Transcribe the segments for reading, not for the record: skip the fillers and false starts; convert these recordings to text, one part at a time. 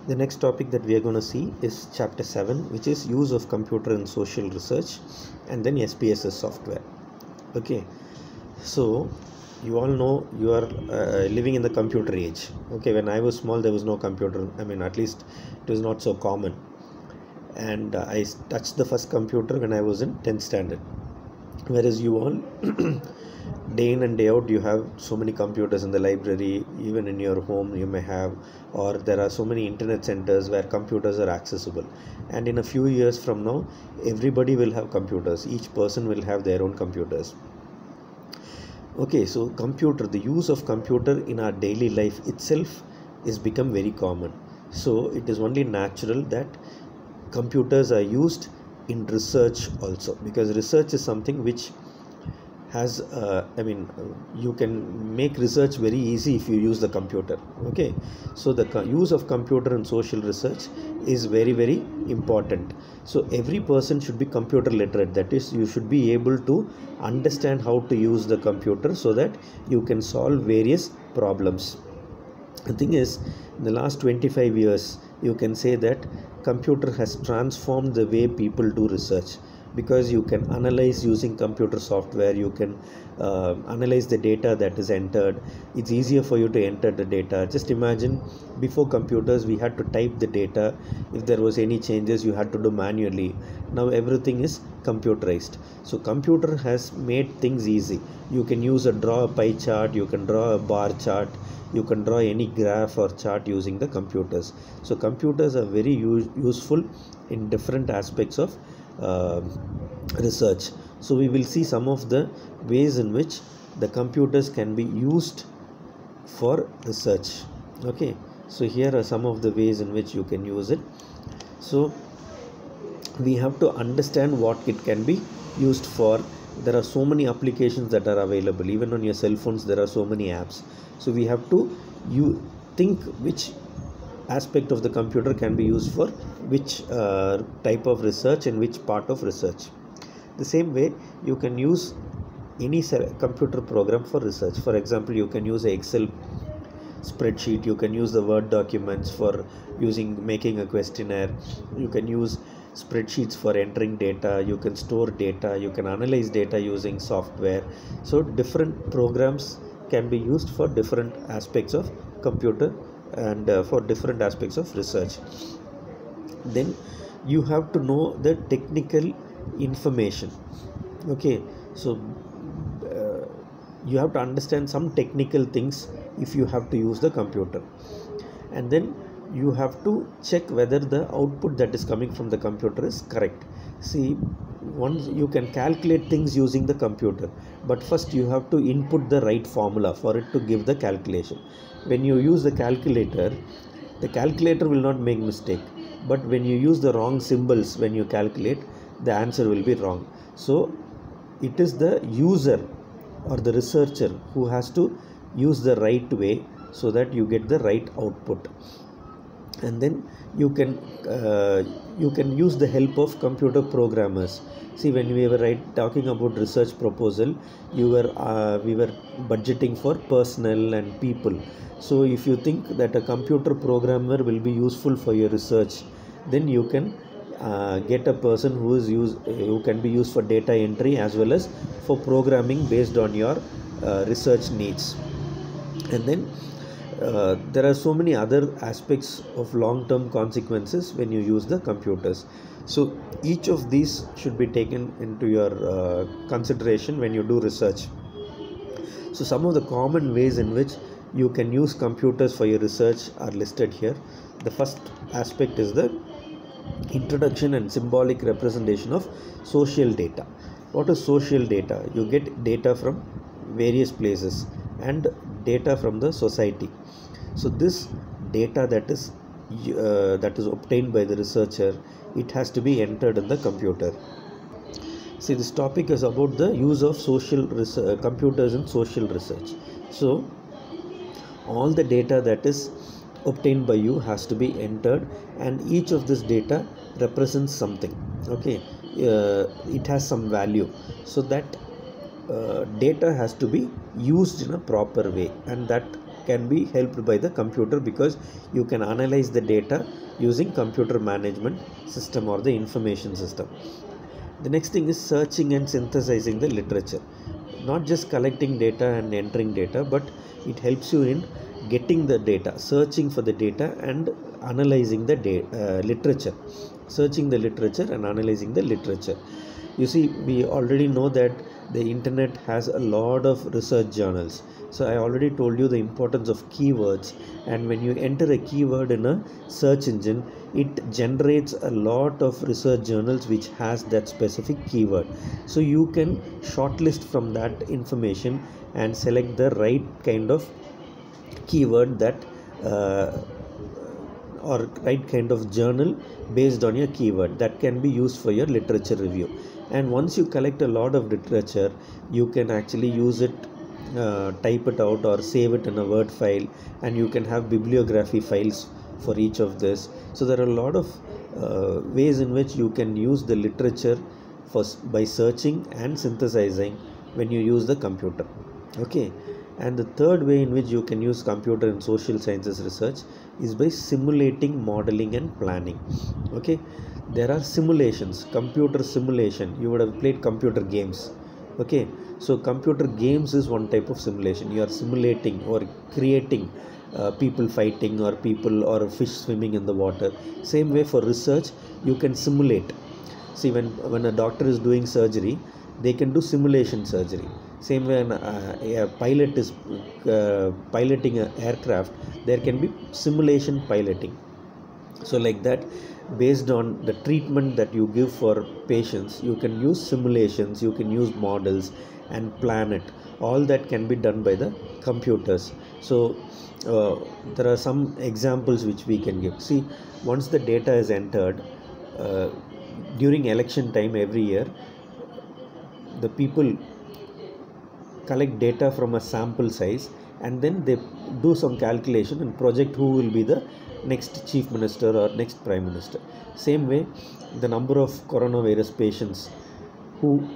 The next topic that we are going to see is chapter 7, which is use of computer in social research, and then SPSS software. Okay, so you all know you are living in the computer age. Okay, when I was small there was no computer. I mean, at least it was not so common, and I touched the first computer when I was in 10th standard, whereas you all day in and day out you have so many computers in the library. Even in your home you may have, or there are so many internet centers where computers are accessible, and in a few years from now everybody will have computers. Each person will have their own computers. Okay, so the use of computer in our daily life itself is become very common. So it is only natural that computers are used in research also, because research is something which has you can make research very easy if you use the computer. Okay, so the use of computer in social research is very, very important. So every person should be computer literate, that is, you should be able to understand how to use the computer so that you can solve various problems. The thing is, in the last 25 years you can say that computer has transformed the way people do research, because you can analyze using computer software. You can analyze the data that is entered. It's easier for you to enter the data. Just imagine, before computers we had to type the data. If there was any changes you had to do manually. Now everything is computerized. So computer has made things easy. You can draw a pie chart, you can draw a bar chart, you can draw any graph or chart using the computers. So computers are very useful in different aspects of research. So we will see some of the ways in which the computers can be used for research. Okay, so here are some of the ways in which you can use it. So we have to understand what it can be used for. There are so many applications that are available. Even on your cell phones there are so many apps. So we have to think which aspect of the computer can be used for which type of research and which part of research. The same way you can use any computer program for research. For example, you can use an Excel spreadsheet, you can use the Word documents for making a questionnaire, you can use spreadsheets for entering data, you can store data, you can analyze data using software. So different programs can be used for different aspects of computer and for different aspects of research. Then you have to know the technical information. Okay, so you have to understand some technical things if you have to use the computer, and then you have to check whether the output that is coming from the computer is correct. See, once you can calculate things using the computer, but first you have to input the right formula for it to give the calculation. When you use the calculator will not make mistake, but when you use the wrong symbols when you calculate, the answer will be wrong. So it is the user or the researcher who has to use the right way so that you get the right output. And then you can use the help of computer programmers. See, when we were talking about research proposal, we were budgeting for personnel and people. So if you think that a computer programmer will be useful for your research, then you can get a person who can be used for data entry as well as for programming based on your research needs. And then there are so many other aspects of long-term consequences when you use the computers. So each of these should be taken into your consideration when you do research. So some of the common ways in which you can use computers for your research are listed here. The first aspect is the introduction and symbolic representation of social data. What is social data? You get data from various places and data from the society. So this data that is obtained by the researcher, it has to be entered in the computer. See, this topic is about the use of computers in social research. So all the data that is obtained by you has to be entered, and each of this data represents something. Okay, it has some value, so that data has to be used in a proper way, and that can be helped by the computer, because you can analyze the data using computer management system or the information system. The next thing is searching and synthesizing the literature. Not just collecting data and entering data, but it helps you in getting the data, searching for the data and analyzing the literature. Searching the literature and analyzing the literature. You see, we already know that the internet has a lot of research journals. So I already told you the importance of keywords, and when you enter a keyword in a search engine, it generates a lot of research journals which has that specific keyword. So you can shortlist from that information and select the right kind of keyword that or right kind of journal based on your keyword that can be used for your literature review. And once you collect a lot of literature, you can actually use it, type it out or save it in a Word file, and you can have bibliography files for each of this. So there are a lot of ways in which you can use the literature by searching and synthesizing when you use the computer. Okay. And the third way in which you can use computer in social sciences research is by simulating, modeling and planning. Okay, there are simulations, computer simulation. You would have played computer games. Okay, so computer games is one type of simulation. You are simulating or creating people fighting or people or fish swimming in the water. Same way for research, you can simulate. See, when a doctor is doing surgery, they can do simulation surgery. Same way a pilot is piloting an aircraft, there can be simulation piloting. So like that, based on the treatment that you give for patients, you can use simulations, you can use models and plan it. All that can be done by the computers. So there are some examples which we can give. See, once the data is entered, during election time every year, the people collect data from a sample size, and then they do some calculation and project who will be the next chief minister or next prime minister. Same way, the number of coronavirus patients who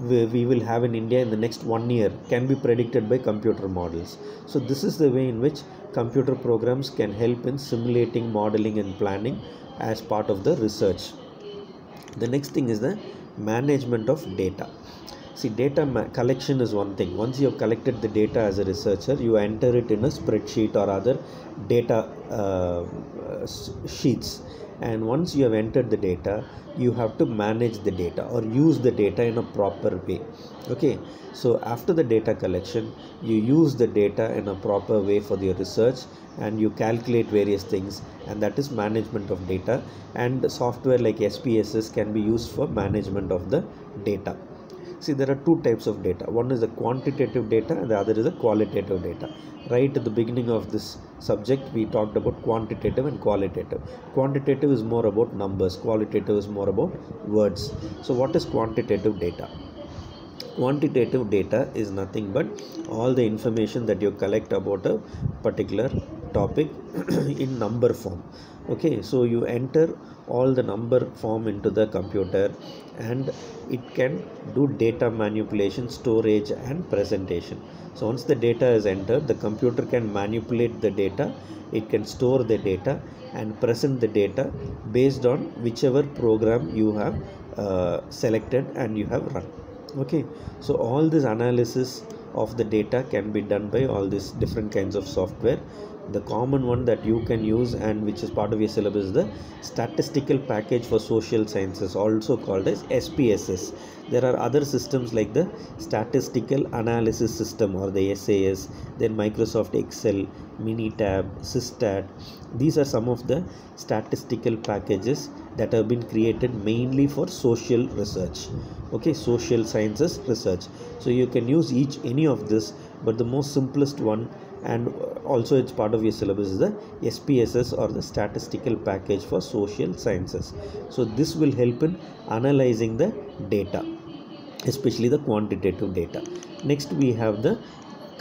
we will have in India in the next 1 year can be predicted by computer models. So this is the way in which computer programs can help in simulating, modeling and planning as part of the research. The next thing is the management of data. See, data collection is one thing. Once you have collected the data as a researcher, you enter it in a spreadsheet or other data sheets. And once you have entered the data, you have to manage the data or use the data in a proper way. Okay, so after the data collection, you use the data in a proper way for your research, and you calculate various things, and that is management of data. And software like SPSS can be used for management of the data. See, there are two types of data. One is the quantitative data and the other is the qualitative data. Right at the beginning of this subject, we talked about quantitative and qualitative. Quantitative is more about numbers, qualitative is more about words. So what is quantitative data? Quantitative data is nothing but all the information that you collect about a particular topic in number form. Okay, so you enter all the number form into the computer, and it can do data manipulation, storage and presentation. So once the data is entered, the computer can manipulate the data, it can store the data and present the data based on whichever program you have selected and you have run. Okay, so all this analysis of the data can be done by all these different kinds of software. The common one that you can use and which is part of your syllabus is the statistical package for social sciences, also called as SPSS. There are other systems like the statistical analysis system or the SAS, then Microsoft Excel, Minitab, Systat. These are some of the statistical packages that have been created mainly for social research. Okay, social sciences research. So you can use any of this, but the most simplest one, and also it's part of your syllabus, is the SPSS or the statistical package for social sciences. So this will help in analyzing the data, especially the quantitative data. Next we have the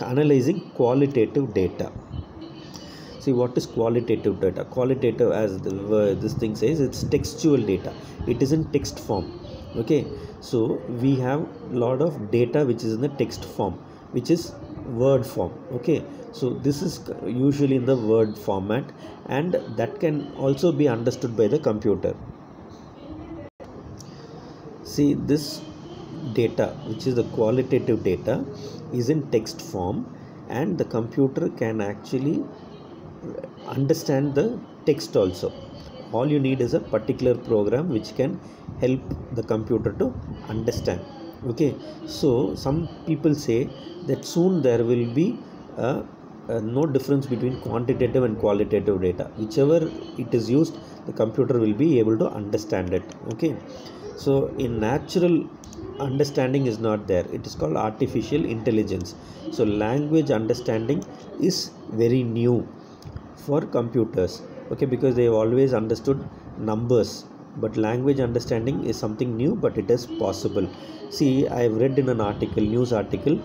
analyzing qualitative data. See, what is qualitative data? Qualitative, as this thing says, it's textual data. It is in text form. Okay, so we have a lot of data which is in the text form. which is word form. Okay, so this is usually in the word format, and that can also be understood by the computer. See, this data, which is the qualitative data, is in text form, and the computer can actually understand the text also. All you need is a particular program which can help the computer to understand. Okay, so some people say that soon there will be no difference between quantitative and qualitative data. Whichever it is used, the computer will be able to understand it. Okay, so in natural understanding is not there. It is called artificial intelligence. So language understanding is very new for computers. Okay, because they have always understood numbers, but language understanding is something new, but it is possible. See, I have read in an article, news article,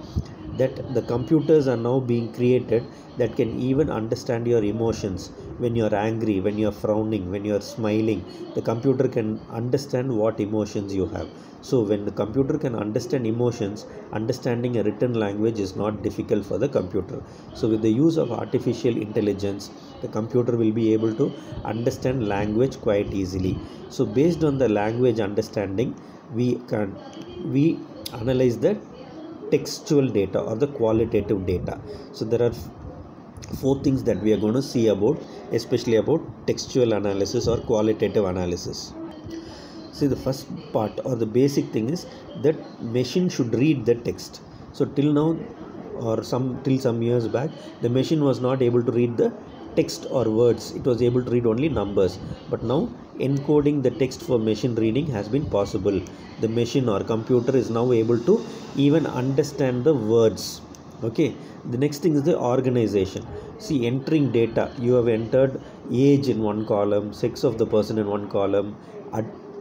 that the computers are now being created that can even understand your emotions. When you are angry, when you are frowning, when you are smiling, the computer can understand what emotions you have. So when the computer can understand emotions, understanding a written language is not difficult for the computer. So with the use of artificial intelligence, the computer will be able to understand language quite easily. So based on the language understanding, we analyze the textual data or the qualitative data. So there are four things that we are going to see about, especially about textual analysis or qualitative analysis. See, the first part or the basic thing is that machine should read the text. So till now, or till some years back, the machine was not able to read the text or words. It was able to read only numbers. But now encoding the text for machine reading has been possible. The machine or computer is now able to even understand the words. Okay, the next thing is the organization. See, entering data, you have entered age in one column, sex of the person in one column,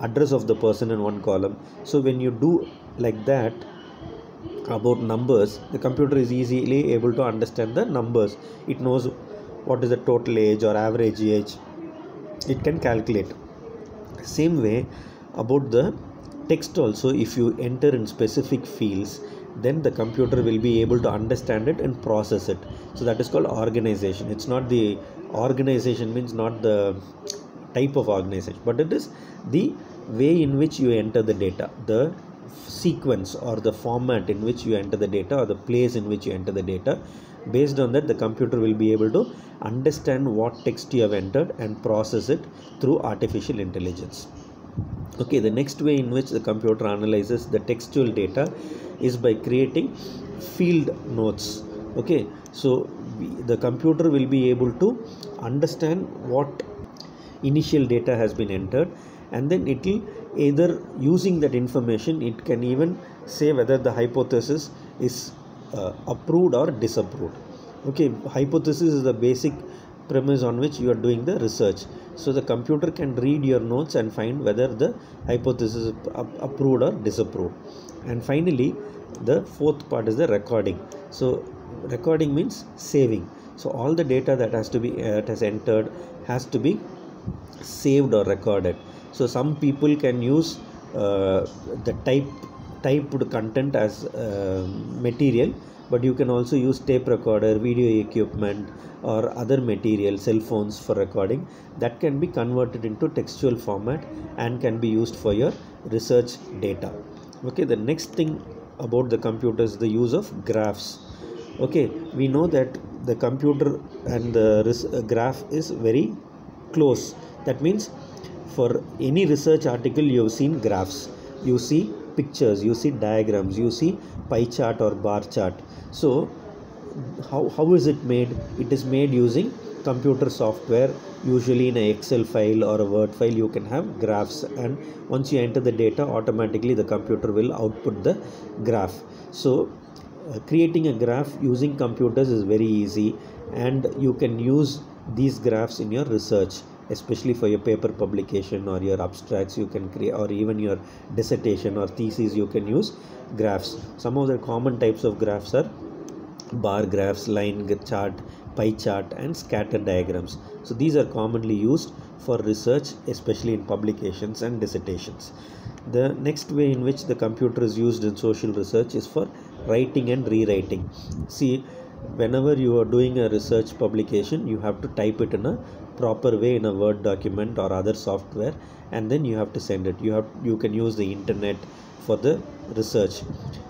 address of the person in one column. So when you do like that about numbers, the computer is easily able to understand the numbers. It knows what is the total age or average age. It can calculate. Same way about the text also, if you enter in specific fields, then the computer will be able to understand it and process it. So that is called organization. It's not the organization, means not the type of organization, but it is the way in which you enter the data, the sequence or the format in which you enter the data, or the place in which you enter the data. Based on that, the computer will be able to understand what text you have entered and process it through artificial intelligence. Okay, the next way in which the computer analyzes the textual data is by creating field notes. Okay, so the computer will be able to understand what initial data has been entered, and then it will either, using that information, it can even say whether the hypothesis is approved or disapproved. Okay, hypothesis is the basic premise on which you are doing the research. So the computer can read your notes and find whether the hypothesis is approved or disapproved. And finally, the fourth part is the recording. So recording means saving. So all the data that has to be has entered has to be saved or recorded. So some people can use the typed content as material, but you can also use tape recorder, video equipment, or other material, cell phones for recording, that can be converted into textual format and can be used for your research data. Okay, the next thing about the computer is the use of graphs. Okay, we know that the computer and the graph is very close. That means for any research article, you have seen graphs, you see pictures, you see diagrams, you see pie chart or bar chart. So how is it made? It is made using computer software. Usually in an Excel file or a Word file, you can have graphs, and once you enter the data, automatically the computer will output the graph. So creating a graph using computers is very easy, and you can use these graphs in your research, especially for your paper publication or your abstracts. You can create, or even your dissertation or thesis, you can use graphs. Some of the common types of graphs are bar graphs, line chart, pie chart, and scatter diagrams. So these are commonly used for research, especially in publications and dissertations. The next way in which the computer is used in social research is for writing and rewriting. See, whenever you are doing a research publication, you have to type it in a proper way in a Word document or other software, and then you have to send it. You can use the internet for the research.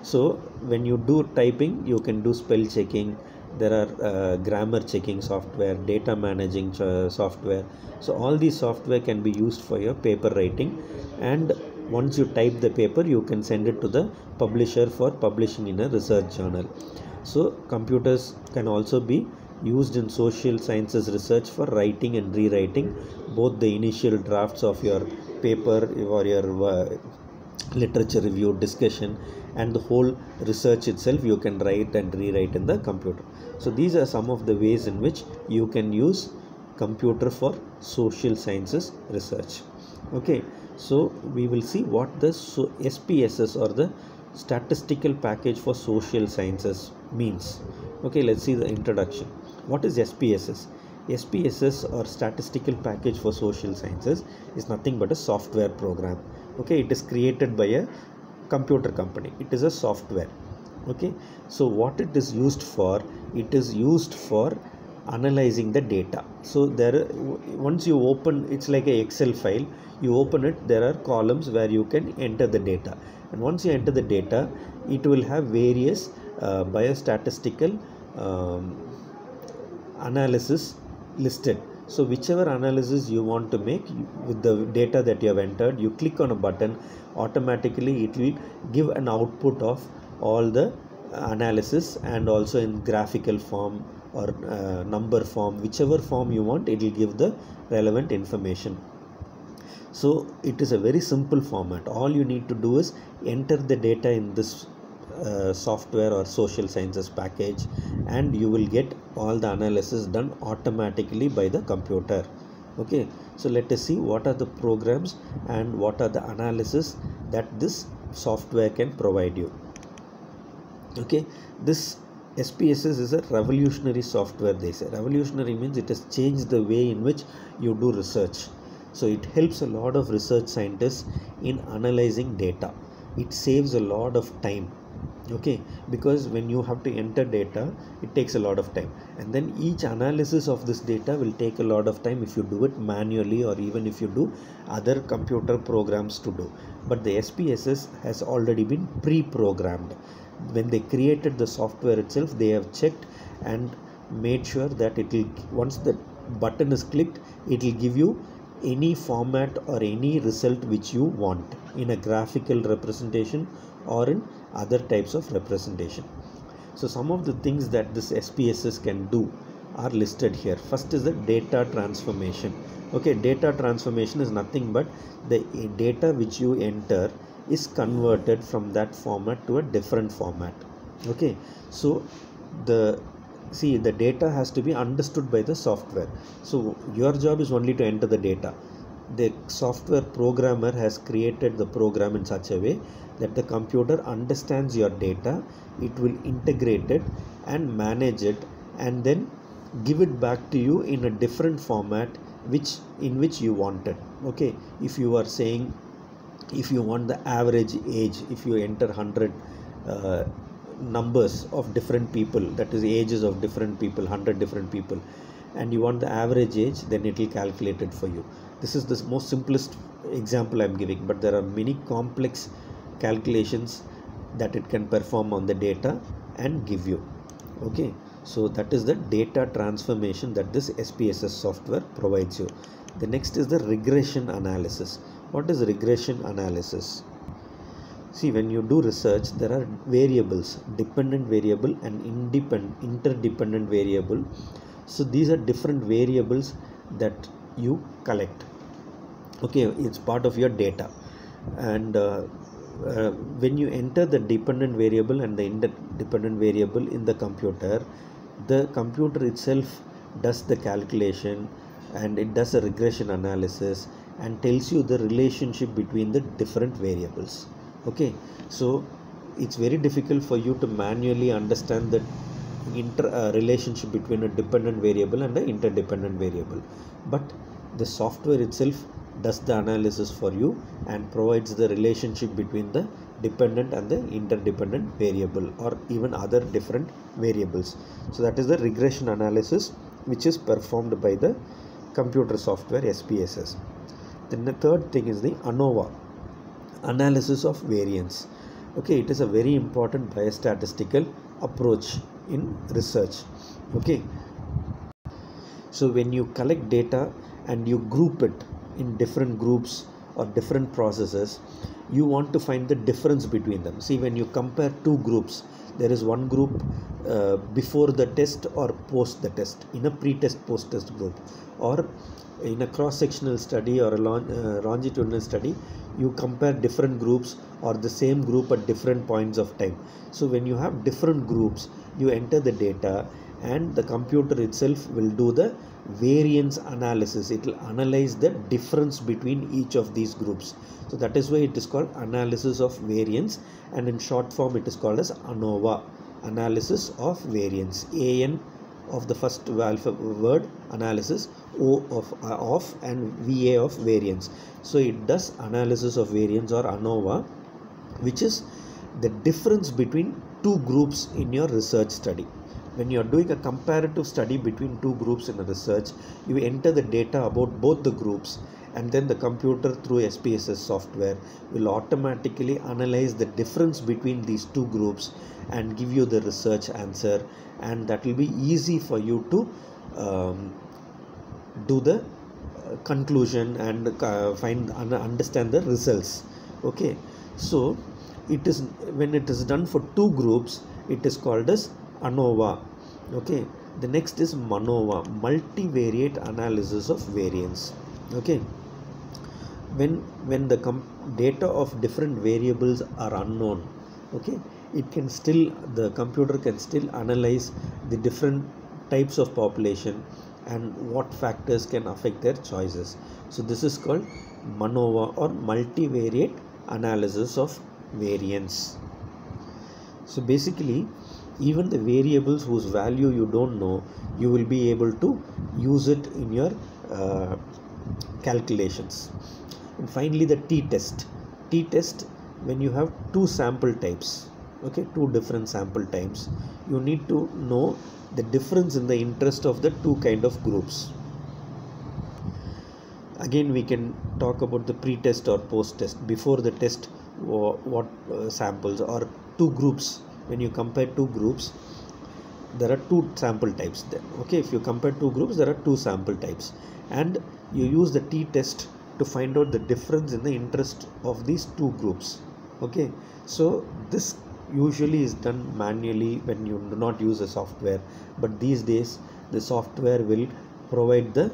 So when you do typing, you can do spell checking. There are grammar checking software, data managing software. So all these software can be used for your paper writing, and once you type the paper, you can send it to the publisher for publishing in a research journal. So computers can also be used in social sciences research for writing and rewriting both the initial drafts of your paper or your literature review discussion, and the whole research itself you can write and rewrite in the computer. So these are some of the ways in which you can use computer for social sciences research. Okay, so we will see what the SPSS or the statistical package for social sciences means. Okay, let's see the introduction. What is SPSS? SPSS or statistical package for social sciences is nothing but a software program. Okay, it is created by a computer company. It is a software. Okay, so what it is used for? It is used for analyzing the data. So there, once you open, it's like a Excel file. You open it, there are columns where you can enter the data, and once you enter the data, it will have various biostatistical analysis listed. So whichever analysis you want to make with the data that you have entered, you click on a button, automatically it will give an output of all the analysis, and also in graphical form or number form, whichever form you want, it will give the relevant information. So it is a very simple format. All you need to do is enter the data in this software or social sciences package, and you will get all the analysis done automatically by the computer. Okay, so let us see what are the programs and what are the analysis that this software can provide you. Okay, this SPSS is a revolutionary software. They say revolutionary means it has changed the way in which you do research. So it helps a lot of research scientists in analyzing data. It saves a lot of time. Okay, because when you have to enter data, it takes a lot of time, and then each analysis of this data will take a lot of time if you do it manually, or even if you do other computer programs to do. But the SPSS has already been pre-programmed. When they created the software itself, they have checked and made sure that it will, once the button is clicked, it will give you any format or any result which you want, in a graphical representation or in other types of representation. So some of the things that this SPSS can do are listed here. First is the data transformation. Okay, data transformation is nothing but the data which you enter is converted from that format to a different format. Okay, so the data has to be understood by the software. So your job is only to enter the data. The software programmer has created the program in such a way that the computer understands your data, it will integrate it and manage it, and then give it back to you in a different format in which you want it. Okay, if you are saying, if you want the average age, if you enter 100 numbers of different people, that is ages of different people, 100 different people, and you want the average age, then it will calculate it for you. This is the most simplest example I am giving, but there are many complex calculations that it can perform on the data and give you. Okay, so that is the data transformation that this SPSS software provides you. The next is the regression analysis. What is regression analysis? See, when you do research, there are variables, dependent variable and interdependent variable. So these are different variables that you collect. Okay, it's part of your data, and when you enter the dependent variable and the interdependent variable in the computer itself does the calculation, and it does a regression analysis and tells you the relationship between the different variables. Okay, so it's very difficult for you to manually understand the relationship between a dependent variable and an interdependent variable, but the software itself does the analysis for you and provides the relationship between the dependent and the interdependent variable or even other different variables. So that is the regression analysis which is performed by the computer software SPSS. Then the third thing is the ANOVA, analysis of variance. Okay, it is a very important biostatistical approach in research. Okay, so when you collect data and you group it in different groups or different processes, you want to find the difference between them. See, when you compare two groups, there is one group before the test or post the test, in a pre-test post-test group, or in a cross-sectional study or a longitudinal study, you compare different groups or the same group at different points of time. So when you have different groups, you enter the data and the computer itself will do the variance analysis. It will analyze the difference between each of these groups. So that is why it is called analysis of variance, and in short form it is called as ANOVA, analysis of variance. AN of the first word analysis, O of and VA of variance. So it does analysis of variance or ANOVA, which is the difference between two groups in your research study. When you are doing a comparative study between two groups in a research, you enter the data about both the groups, and then the computer through SPSS software will automatically analyze the difference between these two groups and give you the research answer, and that will be easy for you to do the conclusion and understand the results. Okay, so it is, when it is done for two groups, it is called as ANOVA. Okay, the next is MANOVA, multivariate analysis of variance. Okay, when the data of different variables are unknown, okay, it can still, the computer can still analyze the different types of population and what factors can affect their choices. So this is called MANOVA, or multivariate analysis of variance. So basically, even the variables whose value you don't know, you will be able to use it in your calculations. And finally, the t-test. T-test, when you have two sample types, okay, two different sample types, you need to know the difference in the interest of the two kind of groups. Again, we can talk about the pre-test or post-test. Before the test, what samples or two groups. When you compare two groups, there are two sample types there. Okay, if you compare two groups, there are two sample types, and you use the t-test to find out the difference in the interest of these two groups. Okay, so this usually is done manually when you do not use a software, but these days the software will provide the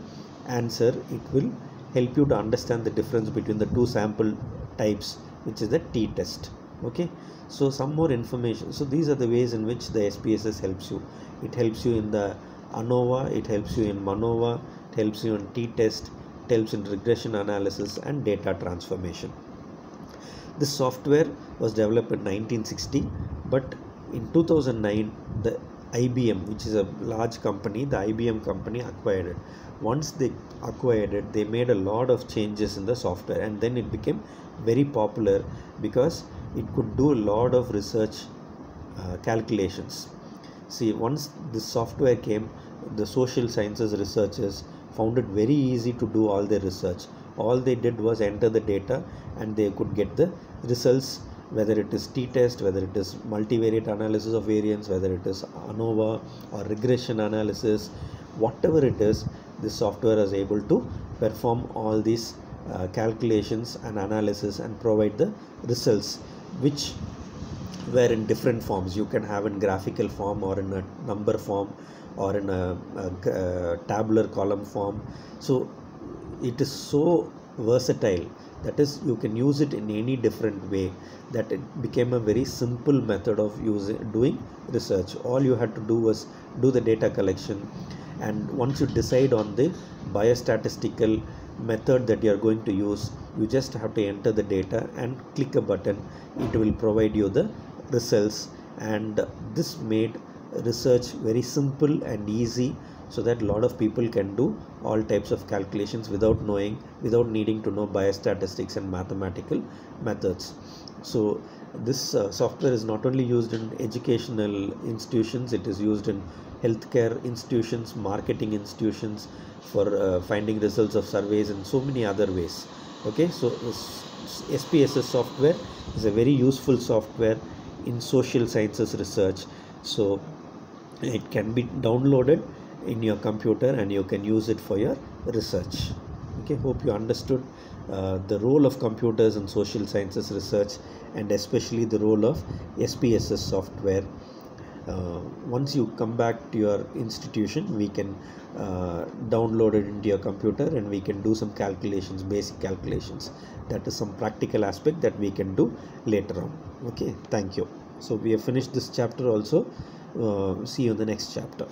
answer. It will help you to understand the difference between the two sample types, which is the t-test. Okay, so some more information. So these are the ways in which the SPSS helps you. It helps you in the ANOVA, it helps you in MANOVA, it helps you in t-test, it helps in regression analysis and data transformation. This software was developed in 1960, but in 2009 the IBM, which is a large company, the IBM company acquired it. Once they acquired it, they made a lot of changes in the software, and then it became very popular because it could do a lot of research calculations. See, once this software came, the social sciences researchers found it very easy to do all their research. All they did was enter the data and they could get the results, whether it is t-test, whether it is multivariate analysis of variance, whether it is ANOVA or regression analysis, whatever it is, this software is able to perform all these calculations and analysis and provide the results, which were in different forms. You can have in graphical form or in a number form or in a tabular column form. So it is so versatile, that is, you can use it in any different way, that it became a very simple method of doing research. All you had to do was do the data collection, and once you decide on the biostatistical method that you are going to use, you just have to enter the data and click a button. It will provide you the results, and this made research very simple and easy so that a lot of people can do all types of calculations without needing to know biostatistics and mathematical methods. So this software is not only used in educational institutions, it is used in healthcare institutions, marketing institutions, for finding results of surveys, and so many other ways. Okay, so SPSS software is a very useful software in social sciences research. So it can be downloaded in your computer and you can use it for your research. Okay, hope you understood the role of computers in social sciences research, and especially the role of SPSS software. Once you come back to your institution, we can download it into your computer and we can do some calculations, basic calculations. That is some practical aspect that we can do later on. Okay, thank you. So we have finished this chapter also. See you in the next chapter.